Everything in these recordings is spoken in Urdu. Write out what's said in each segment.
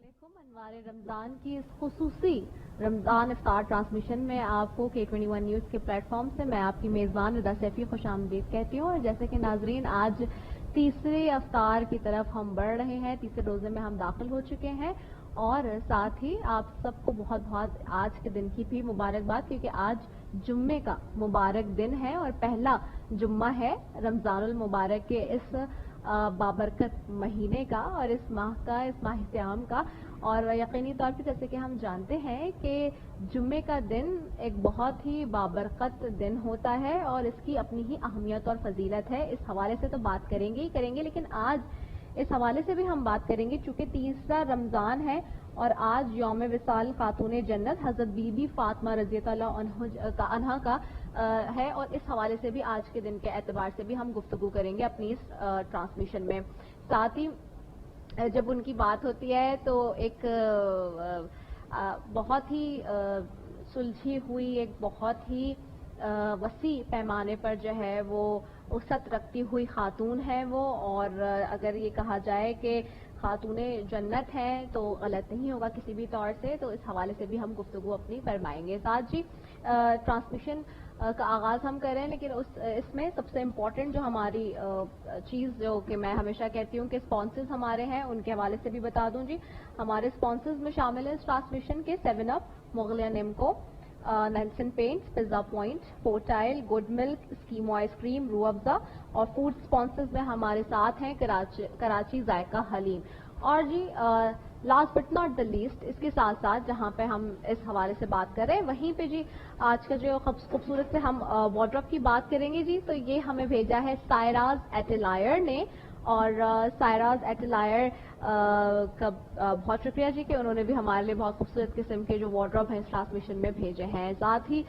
علیکم انوار رمضان کی اس خصوصی رمضان افطار ٹرانسمیشن میں آپ کو K21 نیوز کے پلیٹ فارم سے میں آپ کی میزبان رضا سیفی خوش آمدید کہتی ہوں. اور جیسے کہ ناظرین آج تیسرے افطار کی طرف ہم بڑھ رہے ہیں, تیسرے روزے میں ہم داخل ہو چکے ہیں اور ساتھ ہی آپ سب کو بہت بہت آج کے دن کی بھی مبارکباد, کیونکہ آج جمعے کا مبارک دن ہے اور پہلا جمعہ ہے رمضان المبارک کے اس بابرکت مہینے کا اور اس ماہ صیام کا. اور یقینی طور پہ جیسے کہ ہم جانتے ہیں کہ جمعے کا دن ایک بہت ہی بابرکت دن ہوتا ہے اور اس کی اپنی ہی اہمیت اور فضیلت ہے. اس حوالے سے تو بات کریں گے لیکن آج اس حوالے سے بھی ہم بات کریں گے چونکہ تیسرا رمضان ہے اور آج یوم وصال خاتون جنت حضرت بی بی فاطمہ رضی اللہ عنہا کا ہے, اور اس حوالے سے بھی آج کے دن کے اعتبار سے بھی ہم گفتگو کریں گے اپنی اس ٹرانسمیشن میں. ساتھ ہی جب ان کی بات ہوتی ہے تو ایک بہت ہی سلجھی ہوئی, ایک بہت ہی وسیع پیمانے پر جو ہے وہ وسعت رکھتی ہوئی خاتون ہے وہ, اور اگر یہ کہا جائے کہ خاتون جنت ہیں تو غلط نہیں ہوگا کسی بھی طور سے. تو اس حوالے سے بھی ہم گفتگو اپنی فرمائیں گے. ساتھ جی ٹرانسمیشن کا آغاز ہم کریں, لیکن اس میں سب سے امپورٹنٹ جو ہماری چیز جو کہ میں ہمیشہ کہتی ہوں کہ اسپانسرز ہمارے ہیں ان کے حوالے سے بھی بتا دوں. جی ہمارے اسپانسرز میں شامل ہیں اس ٹرانسمیشن کے 7 up, Mughlia Nimco, Nelson paints, pizza point, پورٹائل, good milk, Eskimo ice cream, Rooh Afza. اور فوڈ اسپانسرز میں ہمارے ساتھ ہیں کراچی ذائقہ حلیم. اور جی last but not the least, اس کے ساتھ ساتھ جہاں پہ ہم اس حوالے سے بات کر رہے ہیں وہیں پہ جی آج کا جو خوبصورت سے ہم وارڈروب کی بات کریں گے جی, تو یہ ہمیں بھیجا ہے سائراز ایٹلائر نے. اور سائراز ایٹلائر کا بہت شکریہ جی کہ انہوں نے بھی ہمارے لیے بہت خوبصورت قسم کے جو وارڈروب ہیں اس ٹرانسمیشن میں بھیجے ہیں. ساتھ ہی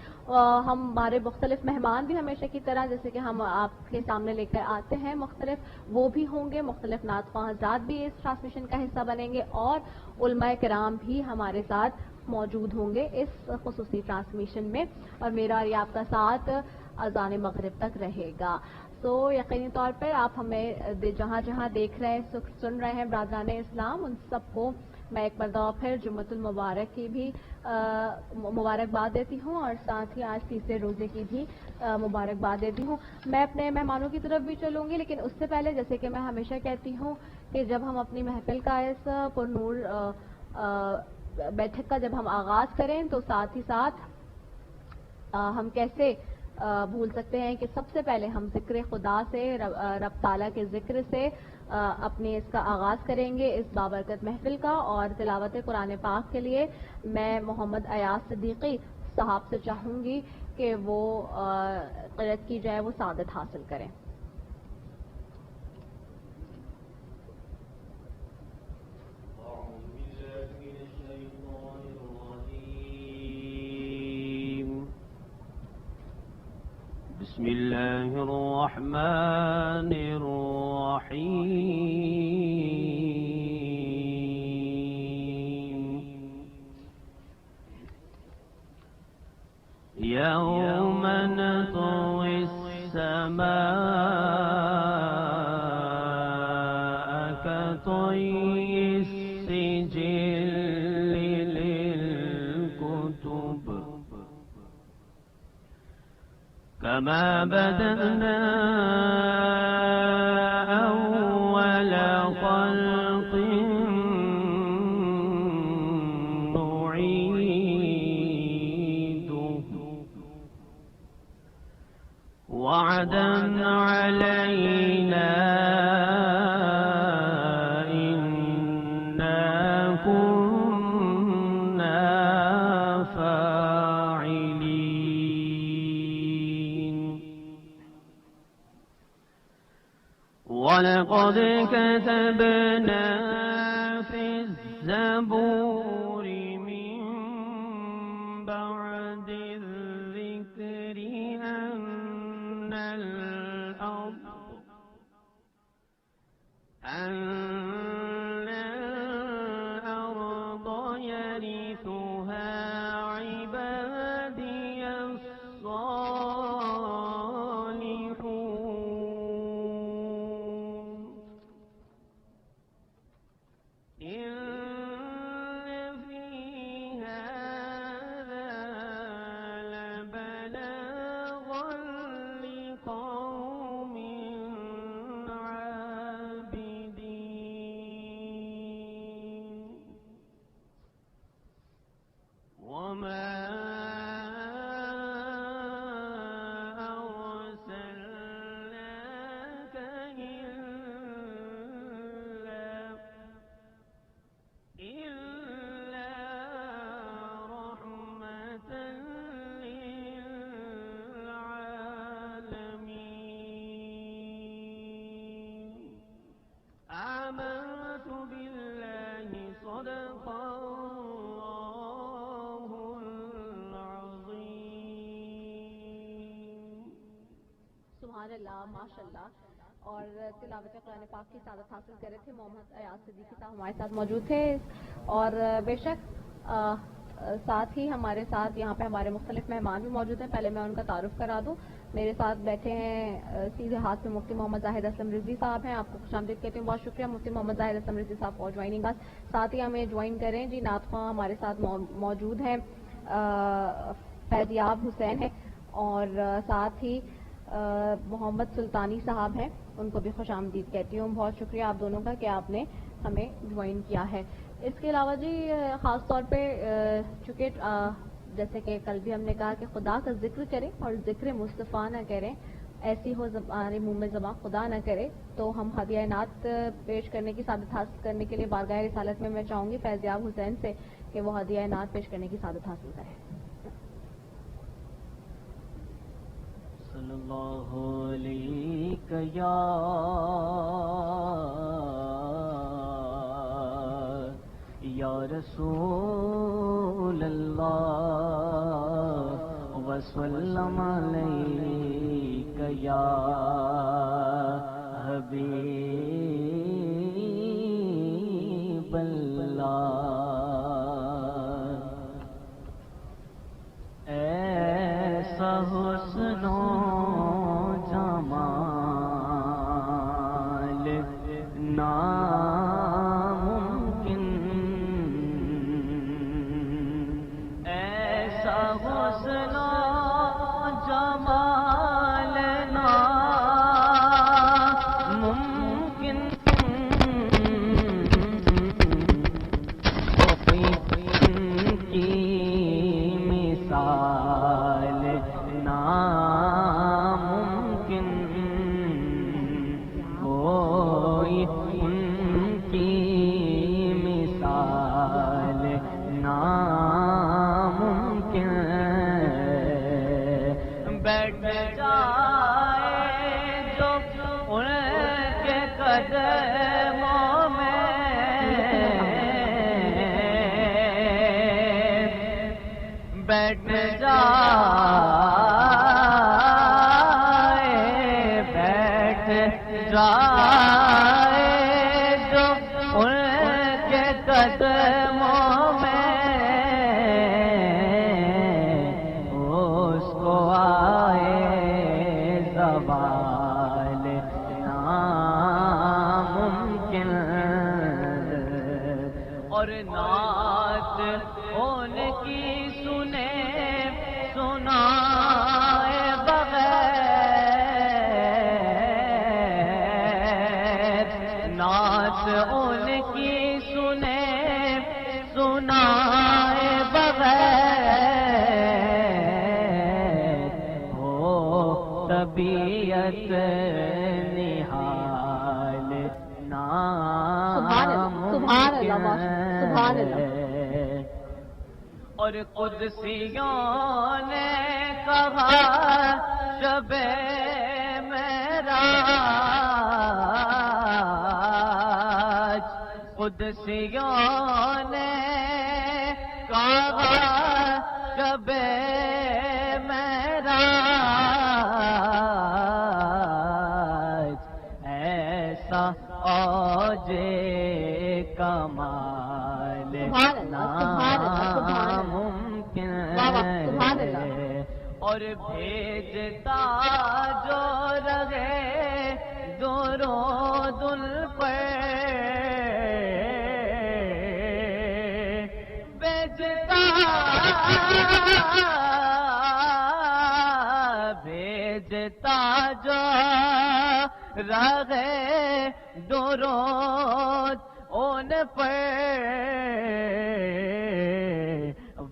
ہمارے مختلف مہمان بھی ہمیشہ کی طرح جیسے کہ ہم آپ کے سامنے لے کر آتے ہیں مختلف, وہ بھی ہوں گے, مختلف نعت خواں حضرات بھی اس ٹرانسمیشن کا حصہ بنیں گے اور علماء کرام بھی ہمارے ساتھ موجود ہوں گے اس خصوصی ٹرانسمیشن میں, اور میرا اور آپ کا ساتھ اذان مغرب تک رہے گا. تو یقینی طور پر آپ ہمیں جہاں جہاں دیکھ رہے ہیں سن رہے ہیں برادران اسلام, ان سب کو میں ایک مرتبہ پھر جمعۃ المبارک کی بھی مبارکباد دیتی ہوں اور ساتھ ہی آج تیسرے روزے کی بھی مبارکباد دیتی ہوں. میں اپنے مہمانوں کی طرف بھی چلوں گی, لیکن اس سے پہلے جیسے کہ میں ہمیشہ کہتی ہوں کہ جب ہم اپنی محفل کا اس پرنور بیٹھک کا جب ہم آغاز کریں تو ساتھ ہی ساتھ ہم کیسے بھول سکتے ہیں کہ سب سے پہلے ہم ذکر خدا سے, رب تعالیٰ کے ذکر سے اپنے اس کا آغاز کریں گے اس بابرکت محفل کا. اور تلاوت قرآن پاک کے لیے میں محمد ایاز صدیقی صاحب سے چاہوں گی کہ وہ قرأت کی جائے, وہ سعادت حاصل کریں. بسم الله الرحمن الرحيم. يوم نطوي السماء كطي السجل للكتب كما بدأنا أول خلق نعيده وعدا علينا إنا كنا فاعلين. ولقد كتبنا في الزبور من بعد الذكر أن الأرض يرثها عبادي الصالحون. 'إن سبحان اللہ، ماشاء اللہ. اور تلاوت قرآن پاک کی سعادت حاصل کر رہے تھے محمد ایاز صدیقی صاحب ہمارے ساتھ موجود تھے. اور بے شک ساتھ ہی ہمارے ساتھ یہاں پہ ہمارے مختلف مہمان بھی موجود ہیں. پہلے میں ان کا تعارف کرا دوں. میرے ساتھ بیٹھے ہیں سیدھے ہاتھ میں مفتی محمد زاہد اسلم رضوی صاحب ہیں. آپ کو خوش آمدید کہتے ہیں. بہت شکریہ مفتی محمد زاہد اسلم رضوی صاحب فار جوائننگ اس. ساتھ ہی ہمیں جوائن کریں جی نعت خواں ہمارے ساتھ موجود ہیں فیضیاب حسین ہیں. اور ساتھ ہی محمد سلطانی صاحب ہیں. ان کو بھی خوش آمدید کہتی ہوں. بہت شکریہ آپ دونوں کا کہ آپ نے ہمیں جوائن کیا ہے. اس کے علاوہ جی خاص طور پہ چونکہ جیسے کہ کل بھی ہم نے کہا کہ خدا کا ذکر کریں اور ذکر مصطفیٰ نہ کریں، ایسی ہو زبان منہ میں زبان خدا نہ کرے، تو ہم ہدیہ نعت پیش کرنے کی سعادت حاصل کرنے کے لیے بارگاہ رسالت میں چاہوں گی فیضیاب حسین سے کہ وہ ہدیہ نعت پیش کرنے کی سعادت حاصل کریں. صلی اللہ علیہ یا رسول اللہ وسلم علیک یا حبیب اللہ. ایسا حسن و جمال ناممکن، ایسا حسن و جمال ناممکن، کی مثال ناممکن، کوئی ان کی مثال ناممکن. بیٹھ جائے جو ان کے قدموں میں، بیٹھ جائے، بیٹھ جائے جو ان کے قدموں میں، اس کو آئے زوال ناممکن. اور نعت ان کی سنے سنائے بغیر، نعت ان کی سنے سنائے بغیر، ہو طبیعت نہال ناممکن. اور قدسیوں نے کہا شب معراج، قدسیوں نے کہا شب معراج، ایسا اوج کمال ناممکن. اور بھیجتا جو رہے درود ان پر، بھیجتا جو رہے درود ان پر،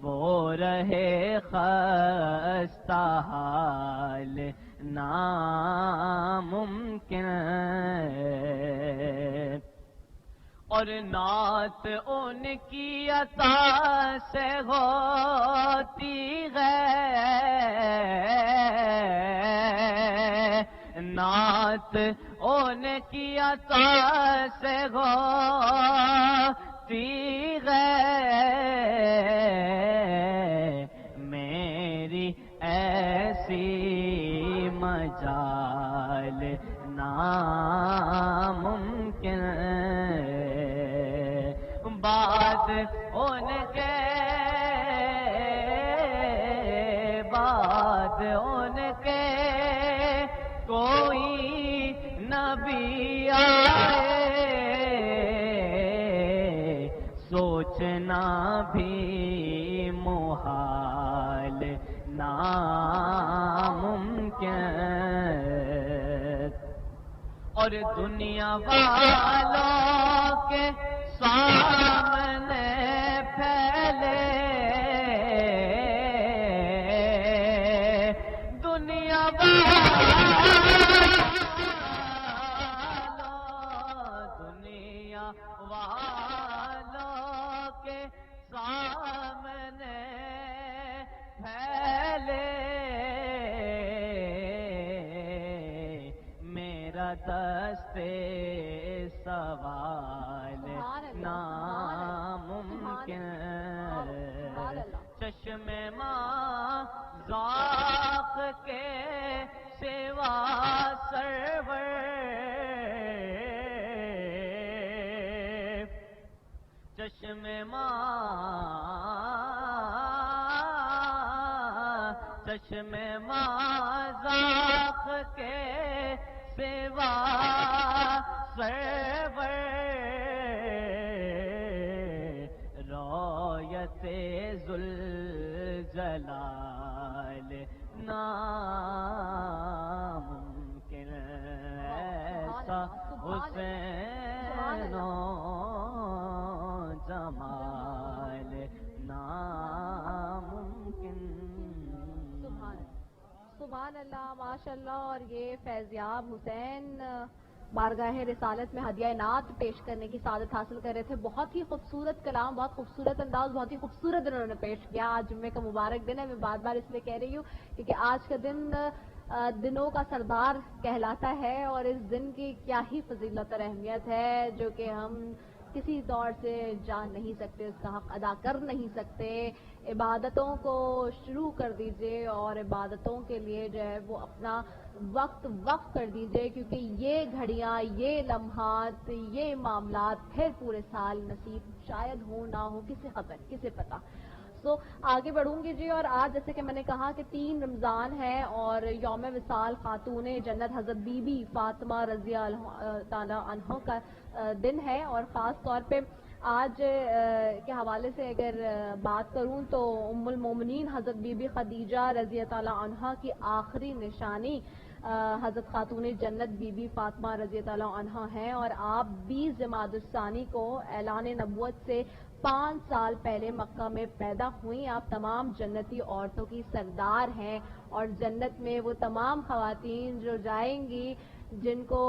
وہ رہے خستہ حال ناممکن. اور نعت ان کی عطا سے ہوتی ہے، نعت ان کی عطا سے ہوتی ہے. میری ایسی مجال ناممکن بات ان کے بعد ان کے کوئی نبی آئے سوچنا بھی محال ناممکن اور دنیا والوں کے سامنے پھیلے دنیا والوں کے سامنے پھیلے میرا دستے سوال ناممکن چشم ماں ذاق کے سوا سرور چشم ماں ذاق کے سوا سرور رویت ذوالجلال ناممکن ایسا حسین جمال ناممکن سبحان اللہ ماشاء اللہ. اور یہ فیضیاب حسین بارگاہ رسالت میں ہدیہ نعت پیش کرنے کی سعادت حاصل کر رہے تھے. بہت ہی خوبصورت کلام, بہت خوبصورت انداز, بہت ہی خوبصورت انہوں نے پیش کیا. آج جمعے کا مبارک دن ہے, میں بار بار اس لیے کہہ رہی ہوں کیونکہ آج کا دن دنوں کا سردار کہلاتا ہے اور اس دن کی کیا ہی فضیلت اور اہمیت ہے جو کہ ہم کسی طور سے جان نہیں سکتے, اس کا حق ادا کر نہیں سکتے. عبادتوں کو شروع کر دیجئے اور عبادتوں کے لیے جو ہے وہ اپنا وقت وقف کر دیجئے کیونکہ یہ گھڑیاں, یہ لمحات, یہ معاملات پھر پورے سال نصیب شاید ہو نہ ہو, کسے خبر, کسے پتہ. آگے بڑھوں گی جی. اور آج جیسے کہ میں نے کہا کہ 3 رمضان ہے اور یوم وصال خاتون جنت حضرت بی بی فاطمہ رضی اللہ تعالی عنہ کا دن ہے. اور خاص طور پہ آج کے حوالے سے اگر بات کروں تو ام المومنین حضرت بی بی خدیجہ رضی اللہ تعالی عنہ کی آخری نشانی حضرت خاتون جنت بی بی فاطمہ رضی اللہ عنہ ہیں. اور آپ 20 جمادی الثانی کو اعلان نبوت سے 5 سال پہلے مکہ میں پیدا ہوئی. آپ تمام جنتی عورتوں کی سردار ہیں اور جنت میں وہ تمام خواتین جو جائیں گی جن کو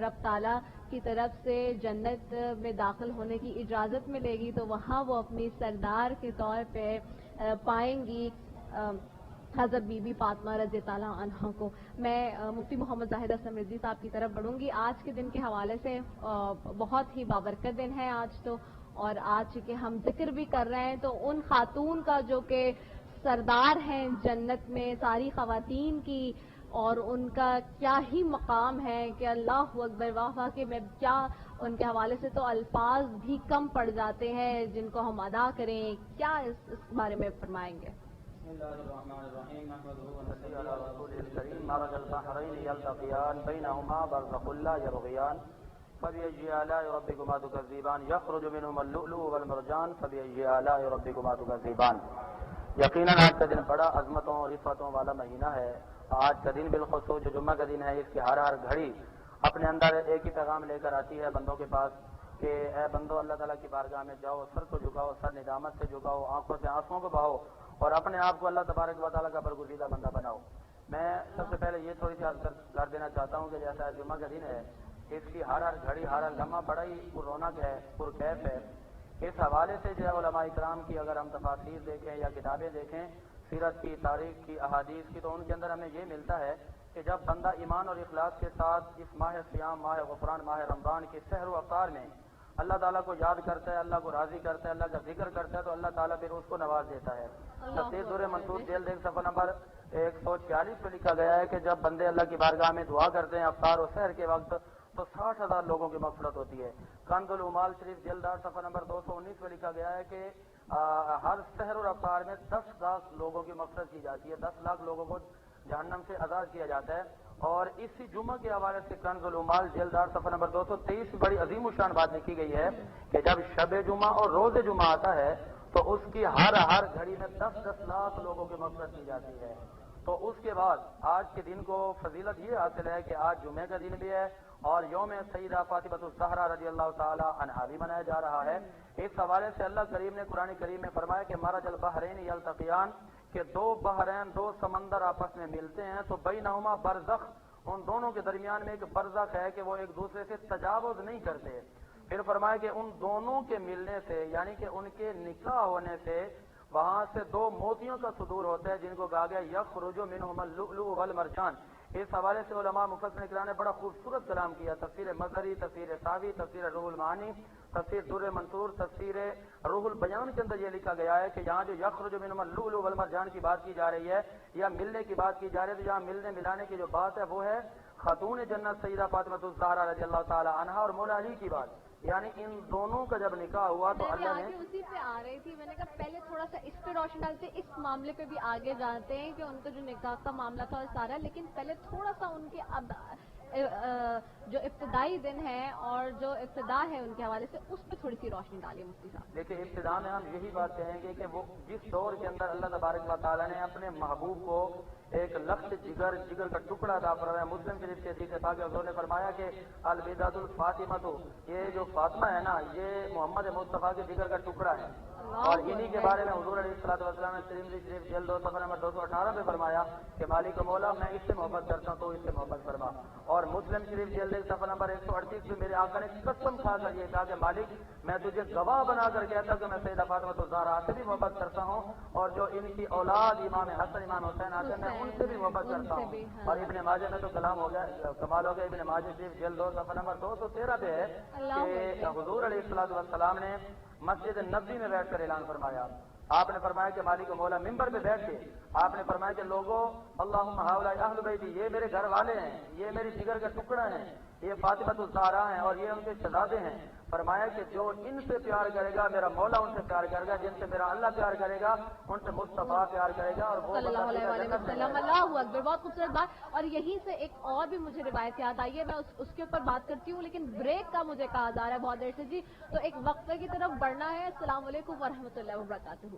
رب تعالیٰ کی طرف سے جنت میں داخل ہونے کی اجازت ملے گی تو وہاں وہ اپنی سردار کے طور پہ پائیں گی حضرت بی بی فاطمہ رضی اللہ عنہ کو. میں مفتی محمد زاہد حسن رضوی صاحب کی طرف بڑھوں گی. آج کے دن کے حوالے سے بہت ہی بابرکت دن ہے آج تو, اور آج کے ہم ذکر بھی کر رہے ہیں تو ان خاتون کا جو کہ سردار ہیں جنت میں ساری خواتین کی, اور ان کا کیا ہی مقام ہے کہ اللہ اکبر واہ کہ میں کیا ان کے حوالے سے تو الفاظ بھی کم پڑ جاتے ہیں جن کو ہم ادا کریں. کیا اس بارے میں فرمائیں گے؟ بسم اللہ الرحمن الرحیم. نحمده ونصلی علی رسوله الکریم. مرج البحرین یلتقیان بینهما برزخ لا یبغیان فبأي آلاء ربكما تكذبان يخرج منهما اللؤلؤ والمرجان فبأي آلاء ربكما تكذبان. یقیناً آج کا دن بڑا عظمتوں اور رفعتوں والا مہینہ ہے. آج کا دن بالخصوص جو جمعہ کا دن ہے اس کی ہر گھڑی اپنے اندر ایک ہی پیغام لے کر آتی ہے بندوں کے پاس کہ اے بندو اللہ تعالیٰ کی بارگاہ میں جاؤ, سر کو جھکاؤ, سر ندامت سے جھکاؤ, آنکھوں سے آنسوؤں کو بہاؤ اور اپنے آپ کو اللہ تبارک و تعالیٰ کا برگزیدہ بندہ بناؤ. میں سب سے پہلے یہ تھوڑی سی عرض کر دینا چاہتا ہوں کہ جیسا جمعہ کا دن ہے اس کی ہر گھڑی ہر لمحہ بڑا ہی پر رونق ہے, پرکیف ہے. اس حوالے سے جو ہے علماء کرام کی اگر ہم تفاسیر دیکھیں یا کتابیں دیکھیں سیرت کی, تاریخ کی, احادیث کی, تو ان کے اندر ہمیں یہ ملتا ہے کہ جب بندہ ایمان اور اخلاص کے ساتھ اس ماہ سیام, ماہ غفران, ماہ رمضان کے سحر و افطار میں اللہ تعالیٰ کو یاد کرتا ہے, اللہ کو راضی کرتا ہے, اللہ کا ذکر کرتا ہے تو اللہ تعالیٰ پھر اس کو نواز دیتا ہے. تفسیر سورہ منصور جیل دیکھ صفحہ نمبر 146 میں لکھا گیا ہے کہ جب بندے اللہ کی بارگاہ میں دعا کرتے ہیں افطار و سحر کے وقت تو 60,000 لوگوں کی مغفرت ہوتی ہے۔ کنز العمال شریف جلد 8 صفحہ نمبر 219 میں لکھا گیا ہے کہ ہر سحر اور افطار میں 10 لاکھ لوگوں کی مغفرت کی جاتی ہے، 10 لاکھ لوگوں کو جہنم سے آزاد کیا جاتا ہے۔ اور اسی جمعہ کے حوالے سے کنز العمال جلد 8 صفحہ نمبر 223 میں بڑی عظیم الشان بات لکھی گئی ہے کہ جب شب جمعہ اور روز جمعہ آتا ہے تو اس کی ہر گھڑی میں 10 لاکھ لوگوں کی مغفرت کی جاتی ہے۔ تو اس کے بعد آج کے دن کو فضیلت یہ حاصل ہے کہ آج جمعے کا دن بھی ہے اور یوم سیدہ فاطمہ الزہرا رضی اللہ تعالی عنہا بھی منایا جا رہا ہے۔ اس حوالے سے اللہ کریم نے قرآن کریم میں فرمایا کہ مرج البحرین یلتقیان، کہ دو بحرین دو سمندر آپس میں ملتے ہیں تو بینہما برزخ، ان دونوں کے درمیان میں ایک برزخ ہے کہ وہ ایک دوسرے سے تجاوز نہیں کرتے۔ پھر فرمایا کہ ان دونوں کے ملنے سے یعنی کہ ان کے نکاح ہونے سے وہاں سے دو موتیوں کا صدور ہوتا ہے جن کو کہا گیا یخرج منہما اللؤلؤ والمرجان۔ اس حوالے سے علماء مفسرین کرام نے بڑا خوبصورت کلام کیا، تفسیر مظہری، تفسیر ساوی، تفسیر روح المعانی، تفسیر در منصور، تفسیر روح البیان کے اندر یہ لکھا گیا ہے کہ یہاں جو یخرج منہما اللؤلؤ والمرجان کی بات کی جا رہی ہے یا ملنے کی بات کی جا رہی ہے، تو یہاں ملنے ملانے کی جو بات ہے وہ ہے خاتون جنت سیدہ فاطمہ الزہرا رضی اللہ تعالی عنہا اور مولا علی کی بات، یعنی ان دونوں کا جب نکاح ہوا تو اللہ نے اسی پہ آ رہی تھی، میں نے کہا پہلے تھوڑا سا اس پہ روشنی ڈالتے، اس معاملے پہ بھی آگے جانتے ہیں کہ ان کا جو نکاح کا معاملہ تھا اور سارا، لیکن پہلے تھوڑا سا ان کے جو ابتدائی دن ہے اور جو ابتدا ہے ان کے حوالے سے اس پہ تھوڑی سی روشنی ڈالی مفتی صاحب۔ دیکھیے ابتدا میں ہم یہی بات کہیں گے کہ وہ جس دور کے اندر اللہ تبارک و تعالیٰ نے اپنے محبوب کو ایک لخت جگر کا ٹکڑا عطا فرمایا، مسلم شریف کے حدیث پاک میں حضور نے فرمایا کہ الوداع الفاطمہ، یہ جو فاطمہ ہے نا یہ محمد مصطفیٰ کے جگر کا ٹکڑا ہے، اور انہی کے بارے میں حضور علیہ الصلوۃ والسلام نے ترمذی شریف جلد 2 صفحہ نمبر 218 میں فرمایا کہ مالک و مولا میں اس سے محبت کرتا ہوں تو اس سے محبت فرما، اور مسلم شریف جلد 1 صفحہ نمبر 138 میں میرے آقا نے قسم کھا کر یہ کہا کہ مالک میں تجھے گواہ بنا کر کہتا ہوں کہ میں سیدہ فاطمہ الزہرا سے بھی محبت کرتا ہوں اور جو ان کی اولاد امام حسن امام حسین آتے ہیں ان سے بھی محبت کرتا ہوں۔ اور ابن ماجہ میں تو کلام ہو گیا، کمال ہو گیا، ابن ماجہ شریف جلد 2 صفحہ نمبر 213 پہ ہے کہ حضور علیہ الصلوۃ والسلام نے مسجد نبوی میں بیٹھ کر اعلان فرمایا، آپ نے فرمایا کہ مالک و مولا ممبر پہ بیٹھ کے آپ نے فرمایا کہ لوگوں اللہم ہؤلاء اہل بیتی، یہ میرے گھر والے ہیں، یہ میری جگر کا ٹکڑا ہیں، یہ فاطمہ الزہرا ہیں اور یہ ان کے شہزادے ہیں۔ فرمایا کہ جو ان سے پیار کرے گا میرا مولا ان سے پیار کرے گا، جن سے میرا اللہ پیار کرے گا ان سے مصطفیٰ پیار کرے گا، اور وہ صلی اللہ علیہ وسلم۔ اللہ اکبر، بہت خوبصورت بات۔ اور یہیں سے ایک اور بھی مجھے روایت یاد آئی ہے، میں اس کے اوپر بات کرتی ہوں لیکن بریک کا مجھے کہا جا رہا ہے بہت دیر سے جی، تو ایک وقفے کی طرف بڑھنا ہے۔ السلام علیکم ورحمۃ اللہ وبرکاتہ۔